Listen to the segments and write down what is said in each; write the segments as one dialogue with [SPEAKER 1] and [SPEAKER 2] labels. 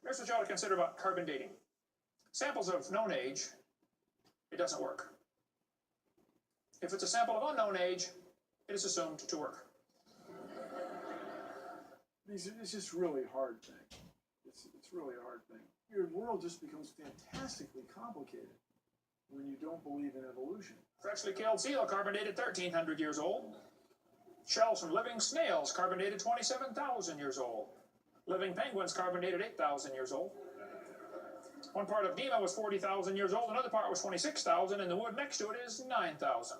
[SPEAKER 1] Here's what you ought to consider about carbon dating. Samples of known age, it doesn't work. If it's a sample of unknown age, it is assumed to work.
[SPEAKER 2] It's just really hard thing. It's really a hard thing. Your world just becomes fantastically complicated when you don't believe in evolution.
[SPEAKER 1] Freshly killed seal carbon dated 1,300 years old. Shells from living snails carbon dated 27,000 years old. Living penguins carbon dated 8,000 years old. One part of Dima was 40,000 years old, another part was 26,000, and the wood next to it is 9,000.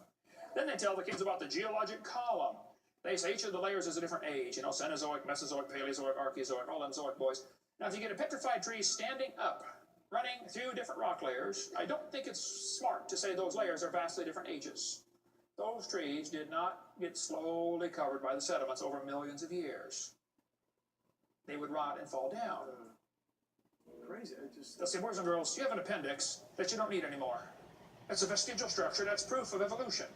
[SPEAKER 1] Then they tell the kids about the geologic column. They say each of the layers is a different age, Cenozoic, Mesozoic, Paleozoic, Archeozoic, all them zoic boys. Now, if you get a petrified tree standing up, running through different rock layers, I don't think it's smart to say those layers are vastly different ages. Those trees did not get slowly covered by the sediments over millions of years. They would rot and fall down.
[SPEAKER 2] Crazy.
[SPEAKER 1] Now, see, boys and girls, you have an appendix that you don't need anymore. That's a vestigial structure. That's proof of evolution.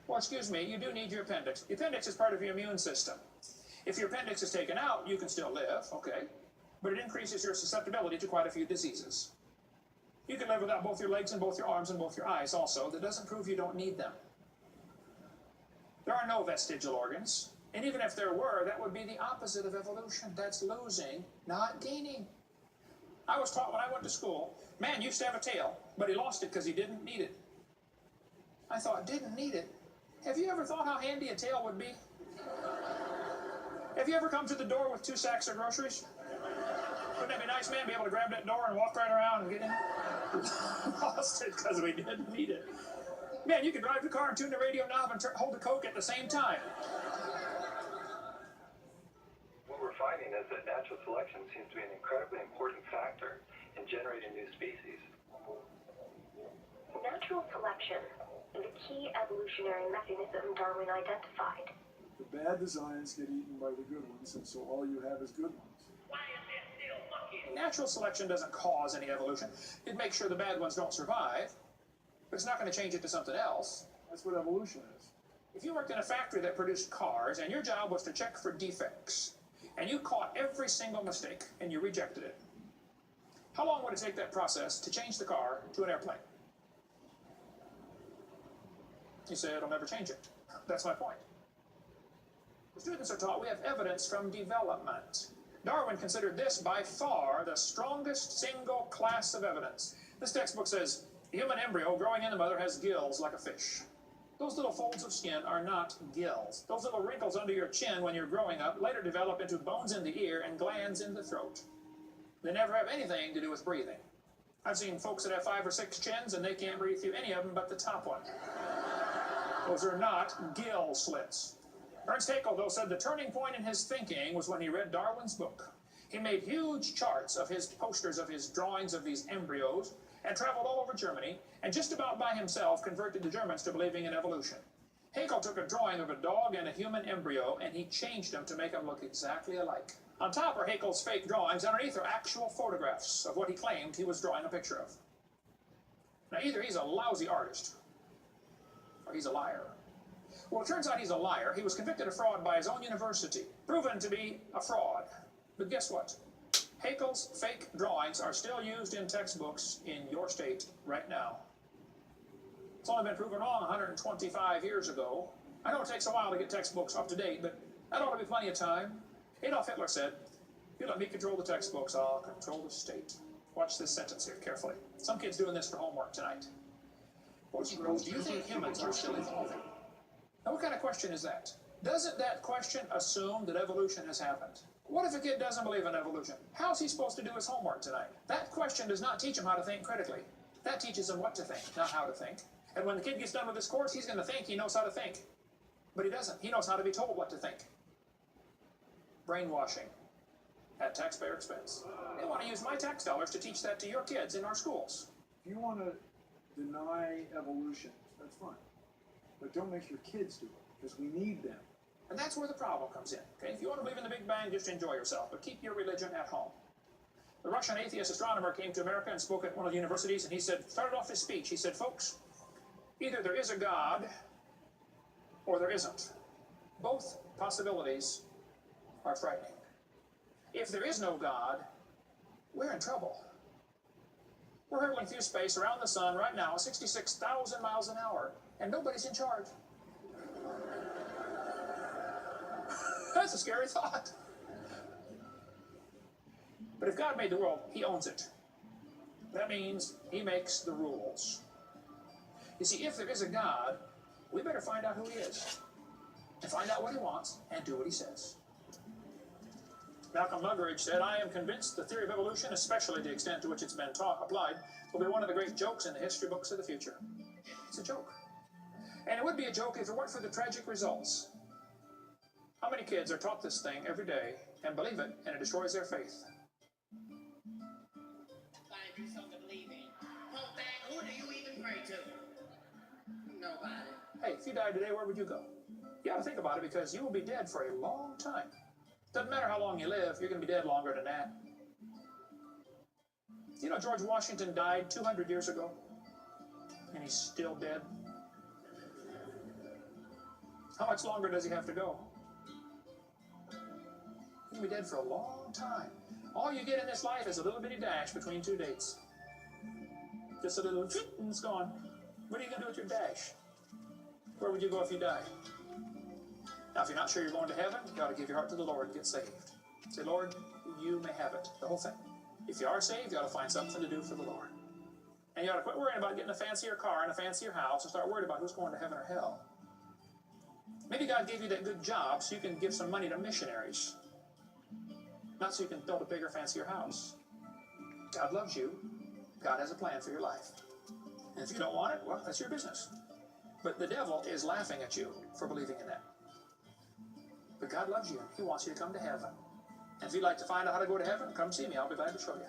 [SPEAKER 1] Well, excuse me, you do need your appendix. The appendix is part of your immune system. If your appendix is taken out, you can still live, okay? But it increases your susceptibility to quite a few diseases. You can live without both your legs and both your arms and both your eyes also. That doesn't prove you don't need them. There are no vestigial organs. And even if there were, that would be the opposite of evolution. That's losing, not gaining. I was taught when I went to school, man used to have a tail, but he lost it because he didn't need it. I thought, didn't need it? Have you ever thought how handy a tail would be? Have you ever come to the door with 2 sacks of groceries? Wouldn't that be nice, man? Be able to grab that door and walk right around and get in? Lost it because we didn't need it. Man, you could drive the car and tune the radio knob and hold the Coke at the same time.
[SPEAKER 3] What we're finding is that natural selection seems to be an incredibly important factor in generating new species.
[SPEAKER 4] Natural selection is a key evolutionary mechanism Darwin identified.
[SPEAKER 2] The bad designs get eaten by the good ones, and so all you have is good ones.
[SPEAKER 1] Natural selection doesn't cause any evolution. It makes sure the bad ones don't survive, but it's not going to change it to something else.
[SPEAKER 2] That's what evolution is.
[SPEAKER 1] If you worked in a factory that produced cars, and your job was to check for defects, and you caught every single mistake, and you rejected it, how long would it take that process to change the car to an airplane? You say, it'll never change it. That's my point. The students are taught we have evidence from development. Darwin considered this by far the strongest single class of evidence. This textbook says, the human embryo growing in the mother has gills like a fish. Those little folds of skin are not gills. Those little wrinkles under your chin when you're growing up later develop into bones in the ear and glands in the throat. They never have anything to do with breathing. I've seen folks that have 5 or 6 chins and they can't breathe through any of them but the top one. Those are not gill slits. Ernst Haeckel, though, said the turning point in his thinking was when he read Darwin's book. He made huge charts of his posters of his drawings of these embryos and traveled all over Germany and just about by himself converted the Germans to believing in evolution. Haeckel took a drawing of a dog and a human embryo and he changed them to make them look exactly alike. On top are Haeckel's fake drawings. Underneath are actual photographs of what he claimed he was drawing a picture of. Now, either he's a lousy artist or he's a liar. Well, it turns out he's a liar. He was convicted of fraud by his own university, proven to be a fraud. But guess what? Haeckel's fake drawings are still used in textbooks in your state right now. It's only been proven wrong 125 years ago. I know it takes a while to get textbooks up to date, but that ought to be plenty of time. Adolf Hitler said, if you let me control the textbooks, I'll control the state. Watch this sentence here carefully. Some kid's doing this for homework tonight. Boys and girls, do you think humans are still evolving? Now, what kind of question is that? Doesn't that question assume that evolution has happened? What if a kid doesn't believe in evolution? How's he supposed to do his homework tonight? That question does not teach him how to think critically. That teaches him what to think, not how to think. And when the kid gets done with this course, he's going to think he knows how to think. But he doesn't. He knows how to be told what to think. Brainwashing at taxpayer expense. They want to use my tax dollars to teach that to your kids in our schools.
[SPEAKER 2] If you want to deny evolution, that's fine. But don't make your kids do it, because we need them.
[SPEAKER 1] And that's where the problem comes in. Okay? If you want to believe in the Big Bang, just enjoy yourself, but keep your religion at home. The Russian atheist astronomer came to America and spoke at one of the universities, and he started off his speech, he said, folks, either there is a God, or there isn't. Both possibilities are frightening. If there is no God, we're in trouble. We're hurtling through space around the sun right now, 66,000 miles an hour, and nobody's in charge. That's a scary thought. But if God made the world, he owns it. That means he makes the rules. You see, if there is a God, we better find out who he is, and find out what he wants, and do what he says. Malcolm Muggeridge said, "I am convinced the theory of evolution, especially the extent to which it's been applied, will be one of the great jokes in the history books of the future." It's a joke. And it would be a joke if it weren't for the tragic results. How many kids are taught this thing every day and believe it, and it destroys their faith?
[SPEAKER 5] Find you something to believe in. Hold back, who do you even pray to? Nobody.
[SPEAKER 1] Hey, if you died today, where would you go? You got to think about it, because you will be dead for a long time. Doesn't matter how long you live, you're going to be dead longer than that. You know, George Washington died 200 years ago, and he's still dead. How much longer does he have to go? He's going to be dead for a long time. All you get in this life is a little bitty dash between two dates. Just a little, and it's gone. What are you going to do with your dash? Where would you go if you died? Now, if you're not sure you're going to heaven, you got to give your heart to the Lord and get saved. Say, "Lord, you may have it," the whole thing. If you are saved, you got to find something to do for the Lord. And you got to quit worrying about getting a fancier car and a fancier house and start worried about who's going to heaven or hell. Maybe God gave you that good job so you can give some money to missionaries, not so you can build a bigger, fancier house. God loves you. God has a plan for your life. And if you don't want it, well, that's your business. But the devil is laughing at you for believing in that. But God loves you. He wants you to come to heaven. And if you'd like to find out how to go to heaven, come see me. I'll be glad to show you.